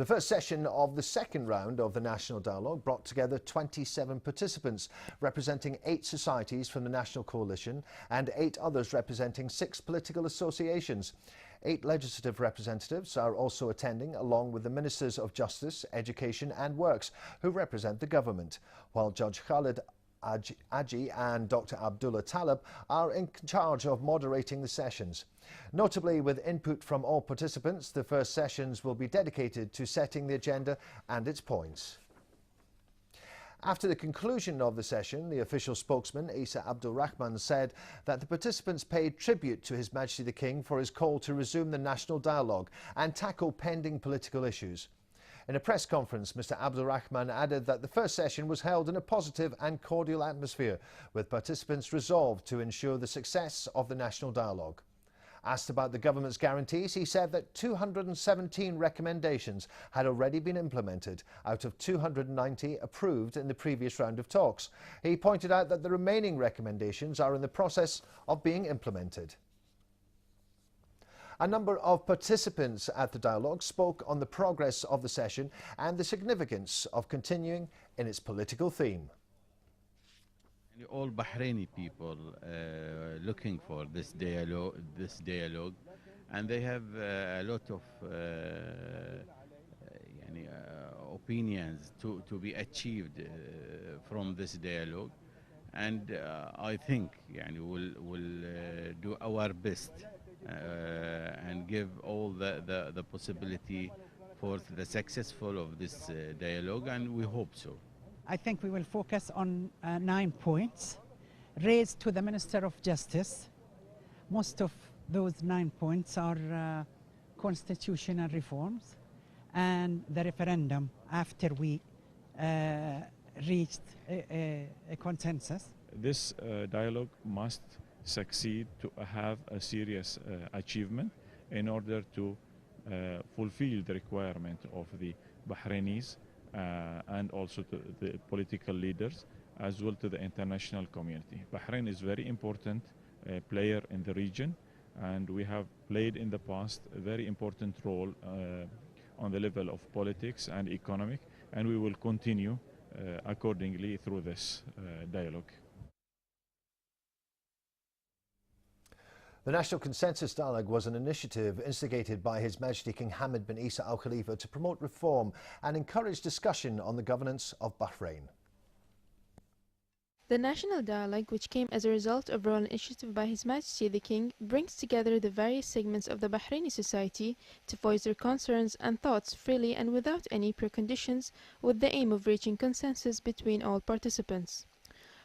The first session of the second round of the National Dialogue brought together 27 participants, representing 8 societies from the National Coalition and 8 others representing 6 political associations. 8 legislative representatives are also attending, along with the Ministers of Justice, Education and Works, who represent the government, while Judge Khalid Aji and Dr. Abdullah Talib are in charge of moderating the sessions. Notably, with input from all participants, the first sessions will be dedicated to setting the agenda and its points. After the conclusion of the session, the official spokesman, Isa Abdul Rahman, said that the participants paid tribute to His Majesty the King for his call to resume the national dialogue and tackle pending political issues. In a press conference, Mr. Abdul Rahman added that the first session was held in a positive and cordial atmosphere, with participants resolved to ensure the success of the national dialogue. Asked about the government's guarantees, he said that 217 recommendations had already been implemented out of 290 approved in the previous round of talks. He pointed out that the remaining recommendations are in the process of being implemented. A number of participants at the dialogue spoke on the progress of the session and the significance of continuing in its political theme. All Bahraini people looking for this dialogue, and they have a lot of opinions to be achieved from this dialogue, and I think we'll do our best and give all the possibility for the successful of this dialogue, and we hope so. I think we will focus on 9 points raised to the Minister of Justice. Most of those 9 points are constitutional reforms and the referendum after we reached a consensus. This dialogue must succeed to have a serious achievement in order to fulfill the requirement of the Bahrainis and also to the political leaders, as well to the international community. Bahrain is a very important player in the region, and we have played in the past a very important role on the level of politics and economic, and we will continue accordingly through this dialogue. The National Consensus Dialogue was an initiative instigated by His Majesty King Hamad bin Isa Al Khalifa to promote reform and encourage discussion on the governance of Bahrain. The National Dialogue, which came as a result of an initiative by His Majesty the King, brings together the various segments of the Bahraini society to voice their concerns and thoughts freely and without any preconditions, with the aim of reaching consensus between all participants.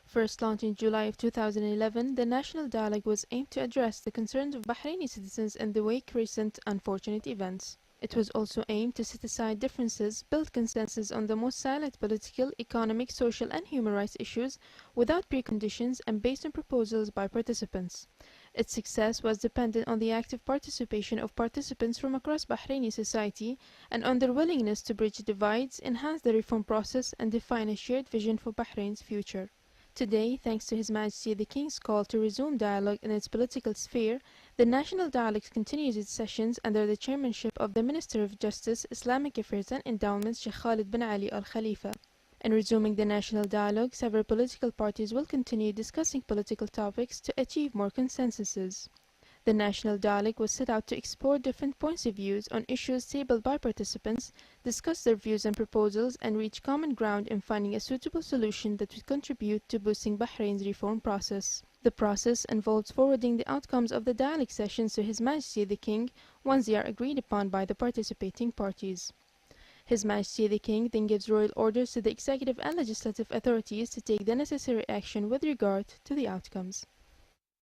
First launched in July of 2011, the National Dialogue was aimed to address the concerns of Bahraini citizens in the wake of recent unfortunate events. It was also aimed to set aside differences, build consensus on the most salient political, economic, social and human rights issues without preconditions and based on proposals by participants. Its success was dependent on the active participation of participants from across Bahraini society and on their willingness to bridge divides, enhance the reform process and define a shared vision for Bahrain's future. Today, thanks to His Majesty the King's call to resume dialogue in its political sphere, the National Dialogue continues its sessions under the chairmanship of the Minister of Justice, Islamic Affairs and Endowments, Sheikh Khalid bin Ali Al Khalifa. In resuming the National Dialogue, several political parties will continue discussing political topics to achieve more consensuses. The National Dialogue was set out to explore different points of view on issues tabled by participants, discuss their views and proposals, and reach common ground in finding a suitable solution that would contribute to boosting Bahrain's reform process. The process involves forwarding the outcomes of the dialogue sessions to His Majesty the King once they are agreed upon by the participating parties. His Majesty the King then gives royal orders to the executive and legislative authorities to take the necessary action with regard to the outcomes.